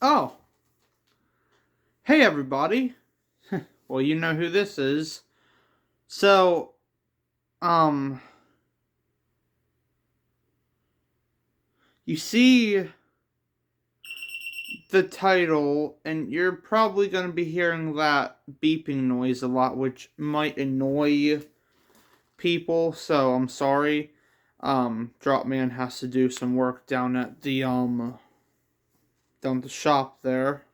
Oh, hey everybody. Well, you know who this is. So, um, you see the title, and you're probably going to be hearing that beeping noise a lot, which might annoy people, so I'm sorry. Dropman has to do some work down at down at the shop there.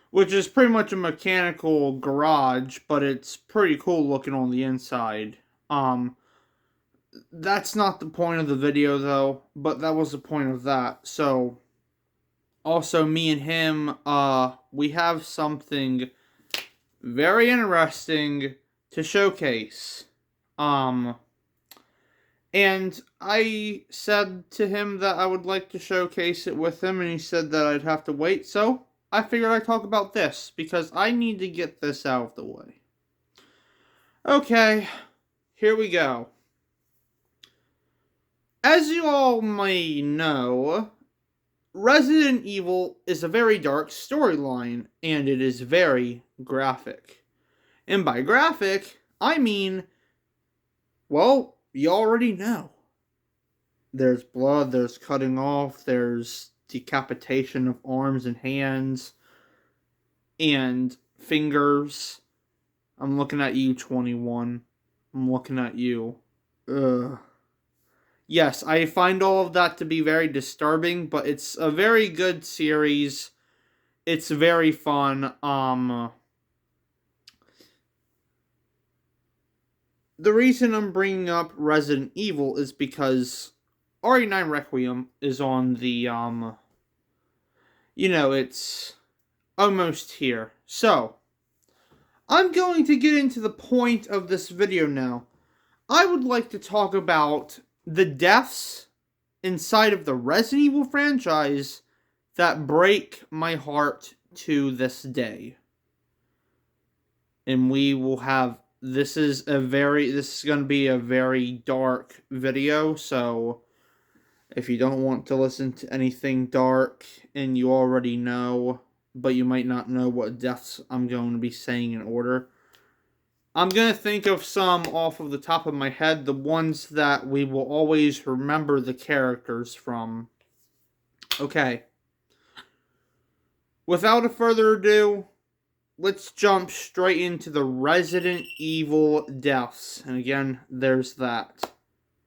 Which is pretty much a mechanical garage, but it's pretty cool looking on the inside. Um, that's not the point of the video though, but that was the point of that. So, also me and him, we have something very interesting to showcase. Um, and I said to him that I would like to showcase it with him, and he said that I'd have to wait, so I figured I'd talk about this, because I need to get this out of the way. Okay, here we go. As you all may know, Resident Evil is a very dark storyline, and it is very graphic. And by graphic, I mean, well, you already know. There's blood, there's cutting off, there's decapitation of arms and hands, and fingers. I'm looking at you, 21. I'm looking at you. Ugh. Yes, I find all of that to be very disturbing, but it's a very good series. It's very fun. The reason I'm bringing up Resident Evil is because RE9 Requiem is on the it's almost here. So, I'm going to get into the point of this video now. I would like to talk about the deaths inside of the Resident Evil franchise that break my heart to this day. And we will have this is going to be a very dark video, so if you don't want to listen to anything dark and you already know, but you might not know what deaths I'm going to be saying in order, I'm going to think of some off of the top of my head, the ones that we will always remember the characters from. Okay. Without a further ado, let's jump straight into the Resident Evil deaths. And again, there's that.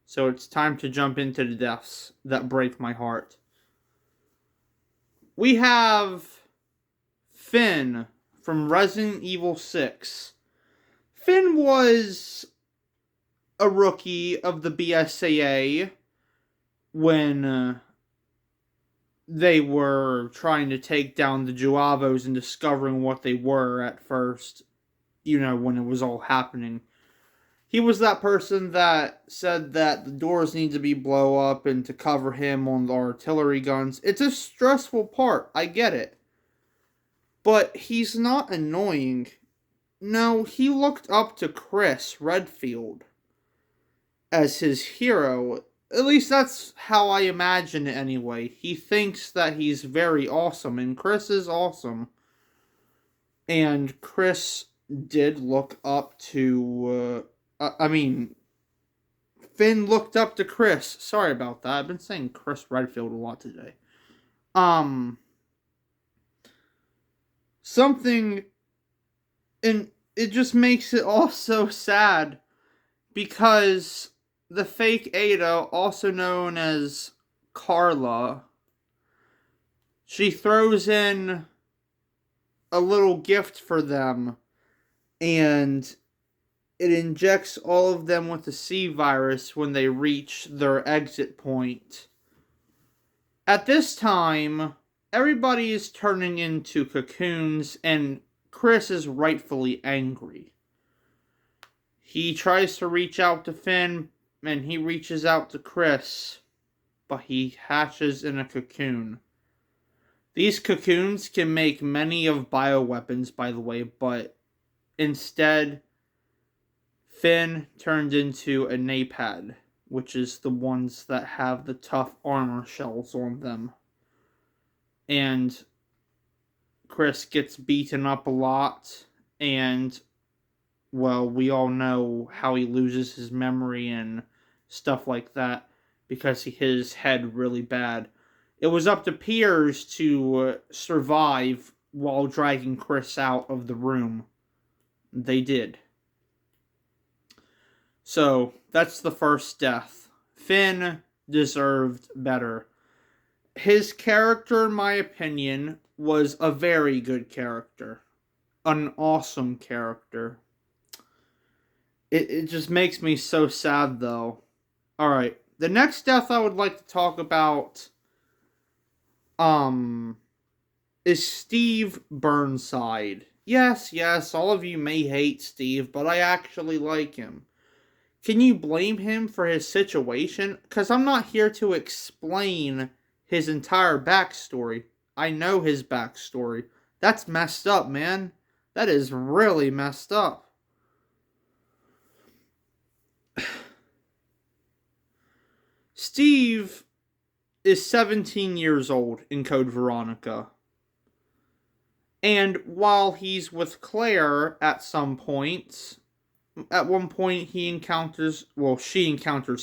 So it's time to jump into the deaths that break my heart. We have Finn from Resident Evil 6. Finn was a rookie of the BSAA when they were trying to take down the Juavos and discovering what they were at first, when it was all happening. He was that person that said that the doors need to be blow up and to cover him on the artillery guns. It's a stressful part, I get it. But he's not annoying. No, he looked up to Chris Redfield as his hero. At least that's how I imagine it anyway. He thinks that he's very awesome, and Chris is awesome. And Chris did look up to, Finn looked up to Chris. Sorry about that. I've been saying Chris Redfield a lot today. And it just makes it all so sad because the fake Ada, also known as Carla, she throws in a little gift for them, and it injects all of them with the C virus when they reach their exit point. At this time, everybody is turning into cocoons, and Chris is rightfully angry. He tries to reach out to Finn, and he reaches out to Chris, but he hatches in a cocoon. These cocoons can make many of bioweapons, by the way, but instead, Finn turned into a Napad, which is the ones that have the tough armor shells on them. and Chris gets beaten up a lot, and, well, we all know how he loses his memory and stuff like that because he hit his head really bad. It was up to Piers to survive while dragging Chris out of the room. They did. So, that's the first death. Finn deserved better. His character, in my opinion, was a very good character. An awesome character. It just makes me so sad, though. Alright, the next death I would like to talk about is Steve Burnside. Yes, all of you may hate Steve, but I actually like him. Can you blame him for his situation? Because I'm not here to explain his entire backstory. I know his backstory. That's messed up, man. That is really messed up. Steve is 17 years old in Code Veronica. And while he's with Claire at some point, at one point she encounters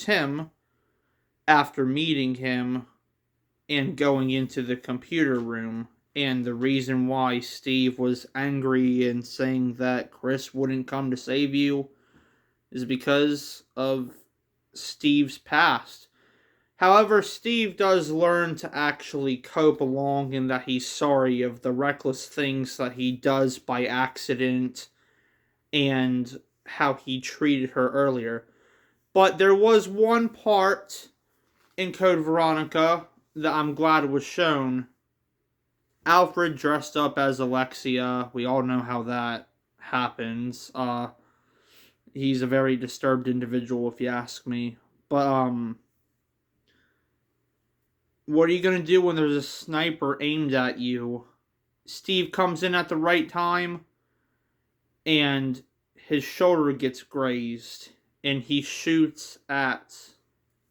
him after meeting him and going into the computer room. And the reason why Steve was angry and saying that Chris wouldn't come to save you is because of Steve's past. However, Steve does learn to actually cope along in that he's sorry of the reckless things that he does by accident and how he treated her earlier. But there was one part in Code Veronica that I'm glad was shown. Alfred dressed up as Alexia. We all know how that happens. He's a very disturbed individual, if you ask me. But, what are you going to do when there's a sniper aimed at you? Steve comes in at the right time, and his shoulder gets grazed, and he shoots at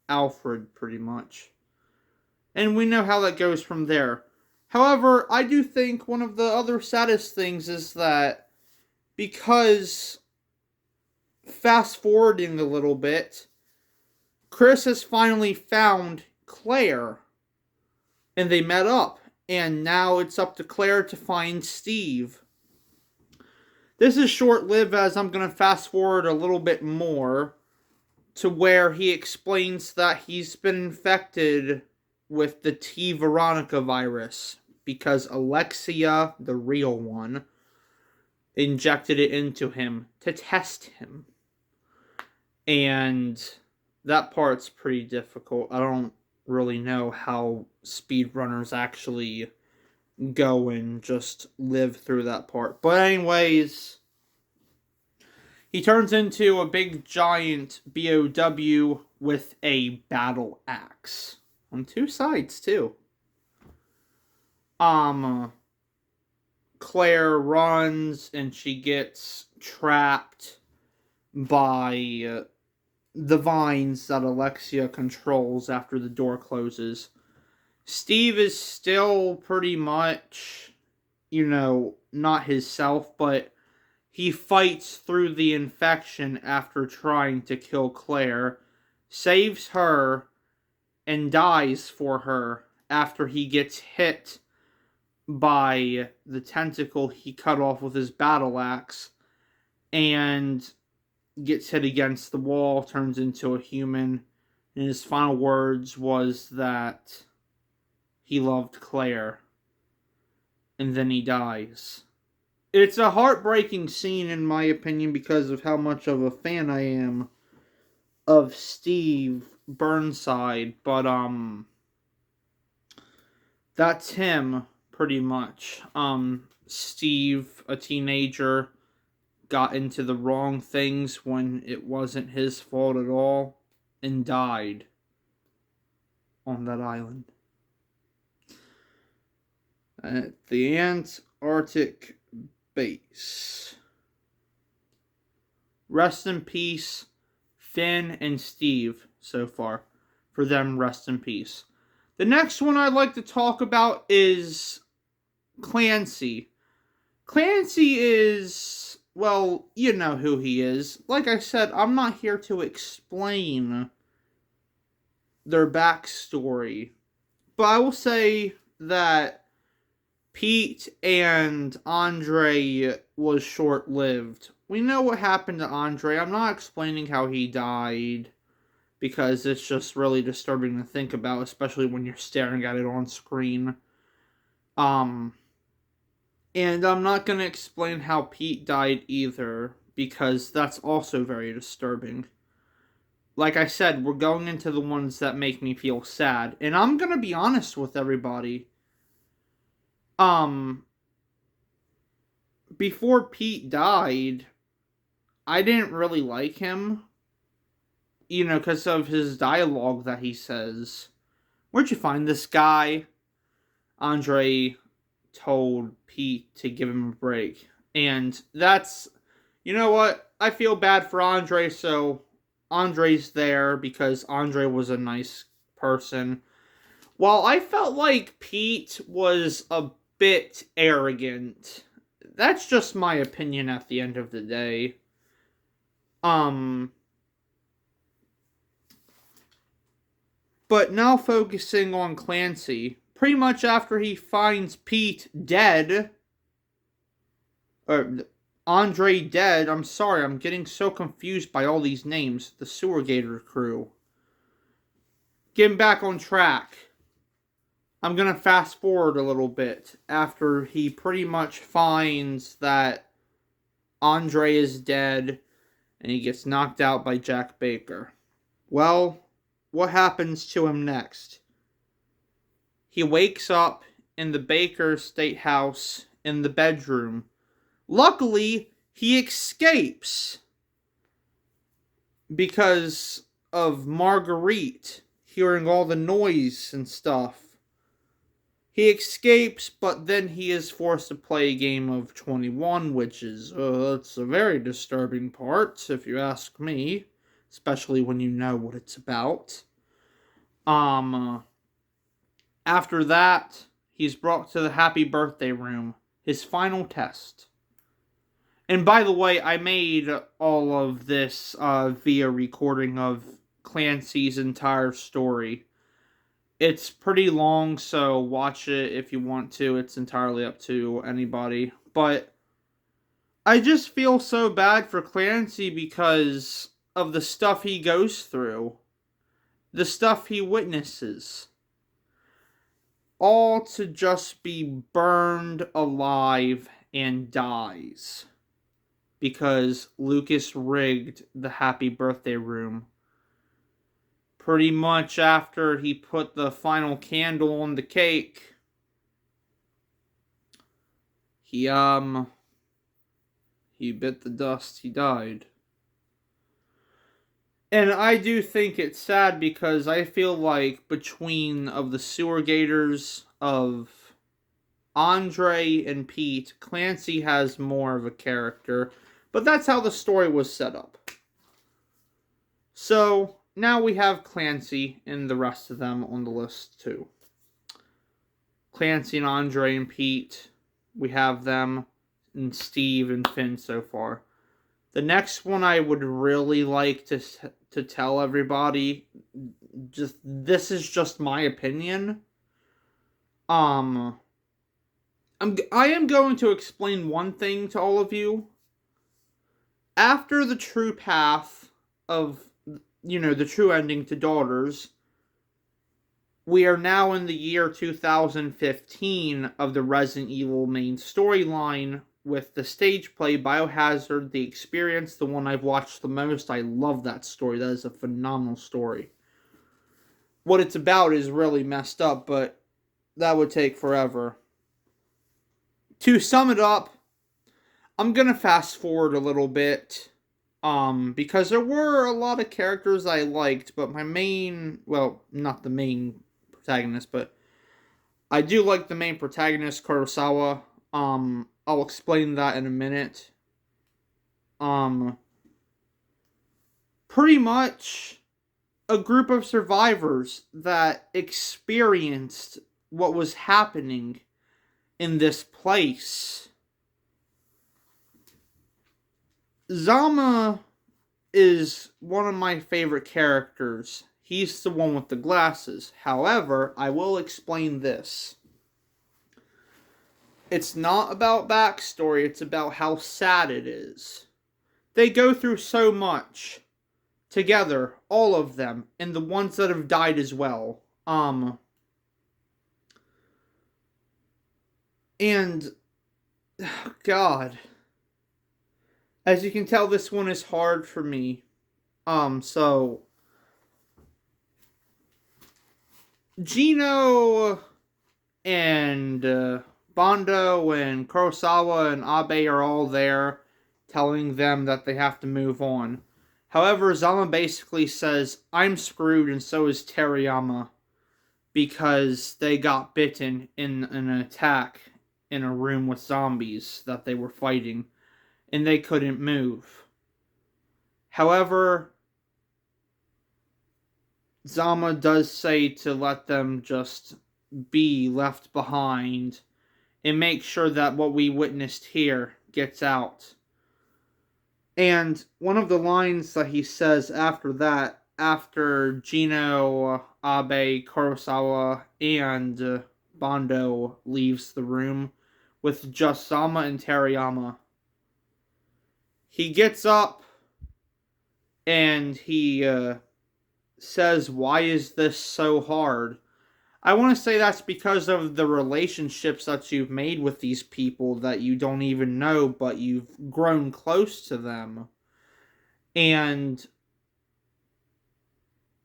Alfred, pretty much. And we know how that goes from there. However, I do think one of the other saddest things is that because, fast forwarding a little bit, Chris has finally found Claire. And they met up. And now it's up to Claire to find Steve. This is short-lived as I'm going to fast forward a little bit more to where he explains that he's been infected with the T. Veronica virus because Alexia, the real one, injected it into him to test him. And that part's pretty difficult. I don't really know how speedrunners actually go and just live through that part. But anyways, he turns into a big giant BOW with a battle axe. On two sides, too. Claire runs and she gets trapped by the vines that Alexia controls after the door closes. Steve is still pretty much, not himself, but he fights through the infection after trying to kill Claire, saves her, and dies for her after he gets hit by the tentacle he cut off with his battle axe, and gets hit against the wall, turns into a human, and his final words was that he loved Claire. And then he dies. It's a heartbreaking scene, in my opinion, because of how much of a fan I am of Steve Burnside, but, that's him, pretty much. Steve, a teenager, got into the wrong things when it wasn't his fault at all, and died on that island. At the Antarctic base. Rest in peace, Finn and Steve, so far. For them, rest in peace. The next one I'd like to talk about is Clancy. Clancy is, well, you know who he is. Like I said, I'm not here to explain their backstory. But I will say that Pete and Andre was short-lived. We know what happened to Andre. I'm not explaining how he died because it's just really disturbing to think about, especially when you're staring at it on screen. And I'm not going to explain how Pete died either, because that's also very disturbing. Like I said, we're going into the ones that make me feel sad. And I'm going to be honest with everybody. Before Pete died, I didn't really like him. You know, because of his dialogue that he says. Where'd you find this guy? Andre told Pete to give him a break. And that's, you know what? I feel bad for Andre, so Andre's there because Andre was a nice person. While I felt like Pete was a bit arrogant. That's just my opinion at the end of the day. But now focusing on Clancy, pretty much after he finds Pete dead, or Andre dead, I'm sorry, I'm getting so confused by all these names, the Sewer Gator crew. Getting back on track, I'm going to fast forward a little bit after he pretty much finds that Andre is dead and he gets knocked out by Jack Baker. Well, what happens to him next? He wakes up in the Baker State House in the bedroom. Luckily, he escapes because of Marguerite hearing all the noise and stuff. He escapes, but then he is forced to play a game of 21, which is it's a very disturbing part, if you ask me, especially when you know what it's about. After that, he's brought to the happy birthday room, his final test. And by the way, I made all of this via recording of Clancy's entire story. It's pretty long, so watch it if you want to. It's entirely up to anybody. But I just feel so bad for Clancy because of the stuff he goes through. The stuff he witnesses. All to just be burned alive and dies. Because Lucas rigged the happy birthday room. Pretty much after he put the final candle on the cake, he bit the dust, he died. And I do think it's sad because I feel like between of the Sewer Gators of Andre and Pete, Clancy has more of a character, but that's how the story was set up. So now we have Clancy and the rest of them on the list too. Clancy and Andre and Pete, we have them, and Steve and Finn so far. The next one I would really like to tell everybody, this is just my opinion. I am going to explain one thing to all of you. After the true path of, the true ending to Daughters, we are now in the year 2015 of the Resident Evil main storyline with the stage play Biohazard, The Experience, the one I've watched the most. I love that story. That is a phenomenal story. What it's about is really messed up, but that would take forever. To sum it up, I'm going to fast forward a little bit. Because there were a lot of characters I liked, but my main, well, not the main protagonist, but I do like the main protagonist, Kurosawa. I'll explain that in a minute. Pretty much, a group of survivors that experienced what was happening in this place. Zama is one of my favorite characters. He's the one with the glasses. However, I will explain this. It's not about backstory, it's about how sad it is. They go through so much together, all of them, and the ones that have died as well. And God, as you can tell, this one is hard for me. So Gino and Bondo and Kurosawa and Abe are all there, telling them that they have to move on. However, Zama basically says, I'm screwed and so is Terayama, because they got bitten in an attack in a room with zombies that they were fighting, and they couldn't move. However, Zama does say to let them just be left behind and make sure that what we witnessed here gets out. And one of the lines that he says after that, after Gino, Abe, Kurosawa, and Bondo leaves the room with just Zama and Terayama, he gets up and he says, why is this so hard? I want to say that's because of the relationships that you've made with these people that you don't even know, but you've grown close to them. And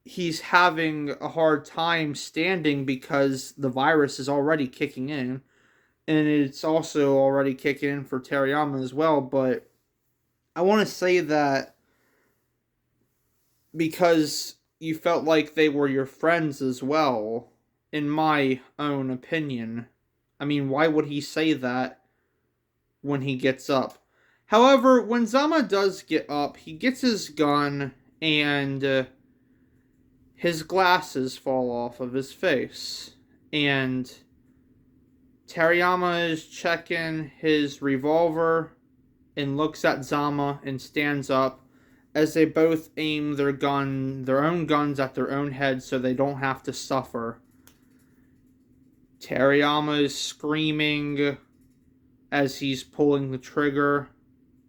he's having a hard time standing because the virus is already kicking in. And it's also already kicking in for Terayama as well. But I want to say that because you felt like they were your friends as well, in my own opinion. I mean, why would he say that when he gets up? However, when Zama does get up, he gets his gun and his glasses fall off of his face. And Terayama is checking his revolver and looks at Zama and stands up as they both aim their own guns at their own heads so they don't have to suffer. Terayama is screaming as he's pulling the trigger.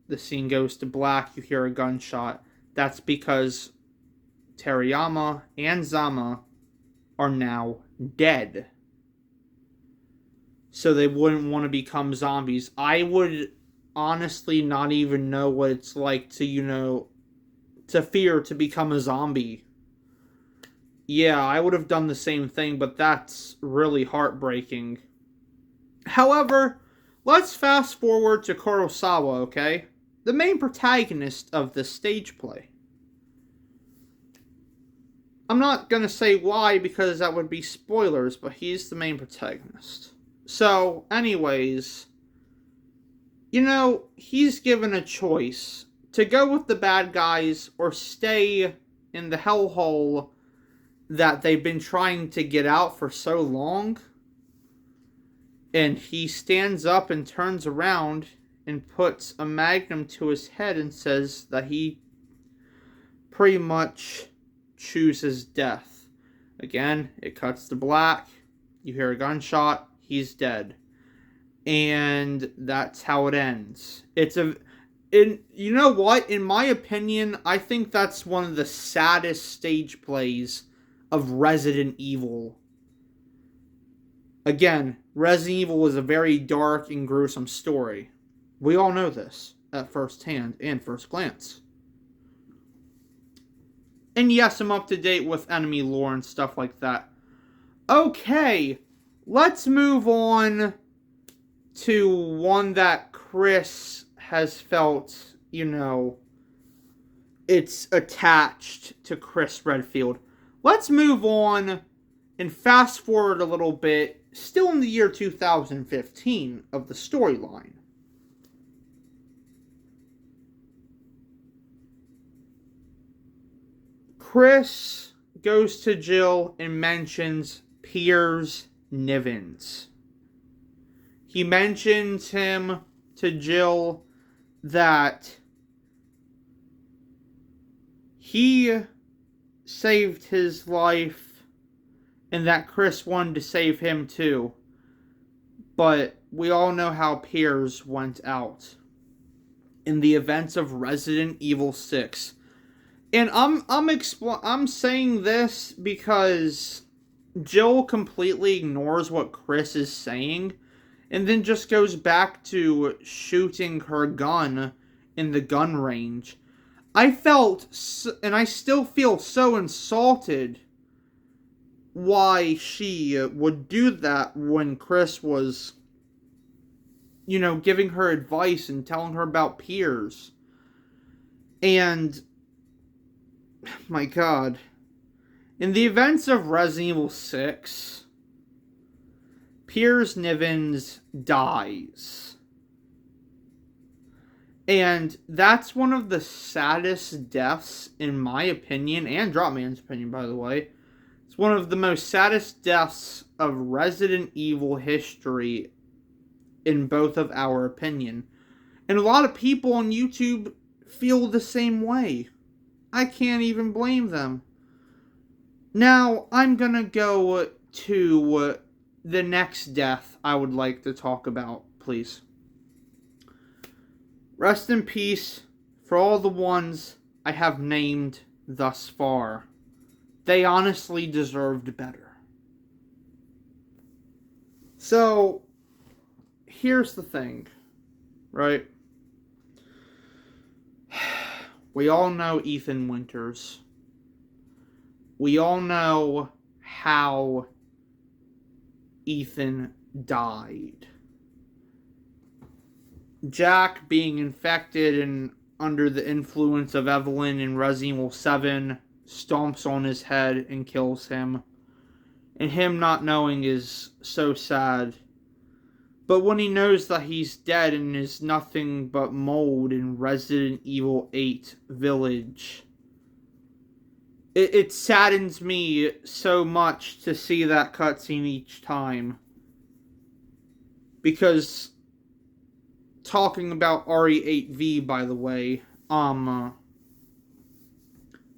The scene goes to black. You hear a gunshot. That's because Terayama and Zama are now dead. So they wouldn't want to become zombies. I would honestly not even know what it's like to, to fear to become a zombie. Yeah, I would have done the same thing, but that's really heartbreaking. However, let's fast forward to Kurosawa, okay? The main protagonist of this stage play. I'm not gonna say why because that would be spoilers, but he's the main protagonist. So, anyways, he's given a choice to go with the bad guys or stay in the hellhole that they've been trying to get out for so long. And he stands up and turns around and puts a magnum to his head and says that he pretty much chooses death. Again, it cuts to black. You hear a gunshot. He's dead. And that's how it ends. You know what? In my opinion, I think that's one of the saddest stage plays of Resident Evil. Again, Resident Evil is a very dark and gruesome story. We all know this at first hand and first glance. And yes, I'm up to date with enemy lore and stuff like that. Okay, let's move on to one that Chris has felt, it's attached to Chris Redfield. Let's move on and fast forward a little bit, still in the year 2015 of the storyline. Chris goes to Jill and mentions Piers Nivens. He mentions him to Jill that he saved his life and that Chris wanted to save him too. But we all know how Piers went out in the events of Resident Evil 6. And I'm saying this because Jill completely ignores what Chris is saying and then just goes back to shooting her gun in the gun range. I felt, and I still feel so insulted why she would do that when Chris was, giving her advice and telling her about Piers. And, my God, in the events of Resident Evil 6, Piers Nivens dies. And that's one of the saddest deaths, in my opinion, and Dropman's opinion, by the way. It's one of the most saddest deaths of Resident Evil history, in both of our opinion. And a lot of people on YouTube feel the same way. I can't even blame them. Now, I'm gonna go to the next death I would like to talk about, please. Rest in peace for all the ones I have named thus far. They honestly deserved better. So, here's the thing, right? We all know Ethan Winters. We all know how Ethan died. Jack being infected and under the influence of Evelyn in Resident Evil 7 stomps on his head and kills him. And him not knowing is so sad. But when he knows that he's dead and is nothing but mold in Resident Evil 8 Village, it saddens me so much to see that cutscene each time. Because, talking about RE8V, by the way,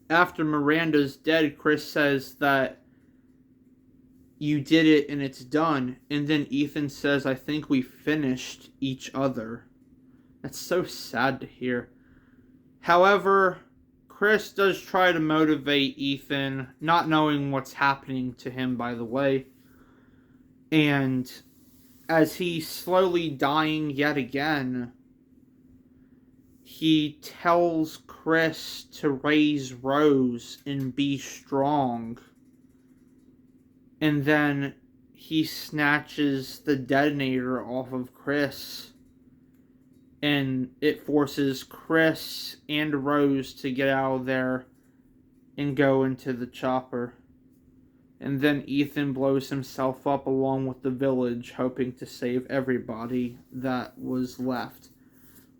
after Miranda's dead, Chris says that you did it and it's done. And then Ethan says, I think we finished each other. That's so sad to hear. However, Chris does try to motivate Ethan, not knowing what's happening to him, by the way. And as he's slowly dying yet again, he tells Chris to raise Rose and be strong. And then he snatches the detonator off of Chris. And it forces Chris and Rose to get out of there and go into the chopper. And then Ethan blows himself up along with the village, hoping to save everybody that was left.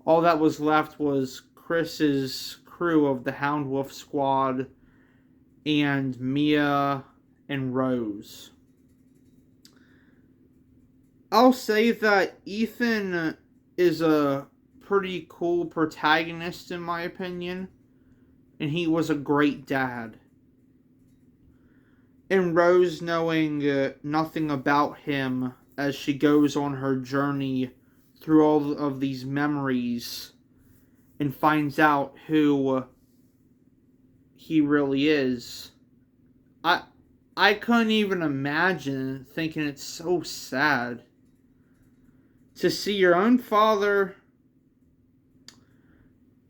All that was left was Chris's crew of the Hound Wolf squad and Mia and Rose. I'll say that Ethan is a pretty cool protagonist in my opinion, and he was a great dad. And Rose, knowing nothing about him as she goes on her journey through all of these memories and finds out who he really is. I couldn't even imagine, thinking it's so sad to see your own father,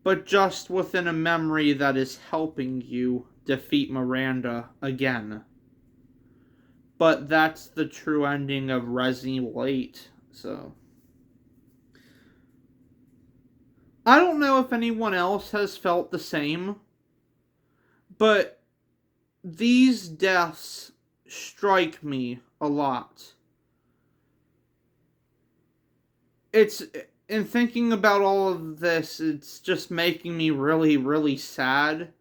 but just within a memory that is helping you defeat Miranda again. But that's the true ending of Resident Evil 8, so. I don't know if anyone else has felt the same, but these deaths strike me a lot. In thinking about all of this, it's just making me really, really sad.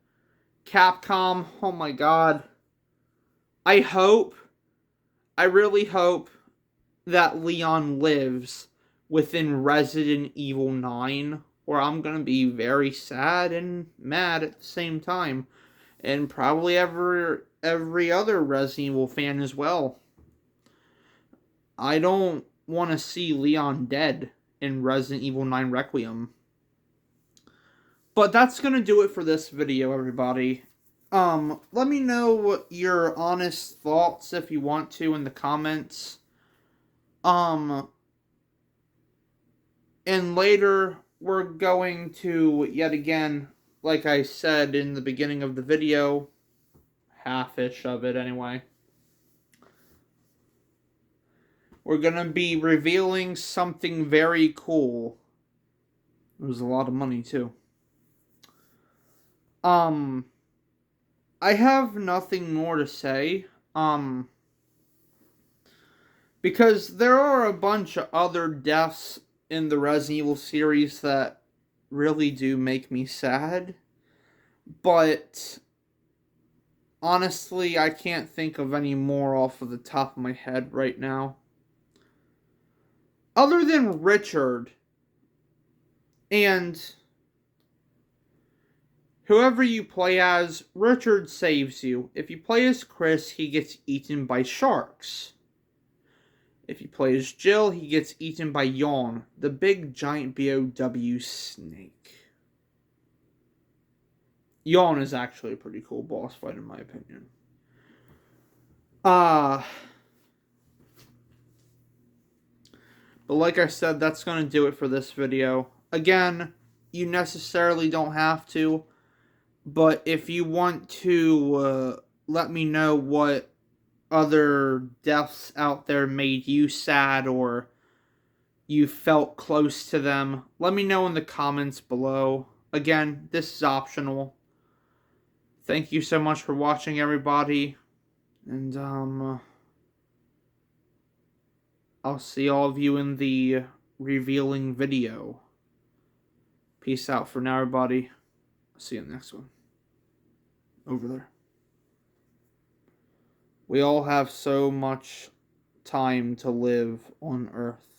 Capcom, oh my god. I really hope that Leon lives within Resident Evil 9, or I'm gonna be very sad and mad at the same time. And probably every other Resident Evil fan as well. I don't want to see Leon dead in Resident Evil 9 Requiem. But that's going to do it for this video, everybody. Let me know your honest thoughts if you want to in the comments. And later we're going to, yet again, like I said in the beginning of the video, half-ish of it anyway, we're going to be revealing something very cool. It was a lot of money, too. I have nothing more to say. Because there are a bunch of other deaths in the Resident Evil series that really do make me sad. But honestly, I can't think of any more off of the top of my head right now. Other than Richard and whoever you play as, Richard saves you. If you play as Chris, he gets eaten by sharks. If you play as Jill, he gets eaten by Yawn, the big giant BOW snake. Yawn is actually a pretty cool boss fight in my opinion. But like I said, that's going to do it for this video. Again, you necessarily don't have to, but if you want to let me know what other deaths out there made you sad or you felt close to them, let me know in the comments below. Again, this is optional. Thank you so much for watching, everybody. And, I'll see all of you in the revealing video. Peace out for now, everybody. I'll see you in the next one. Over there. We all have so much time to live on Earth.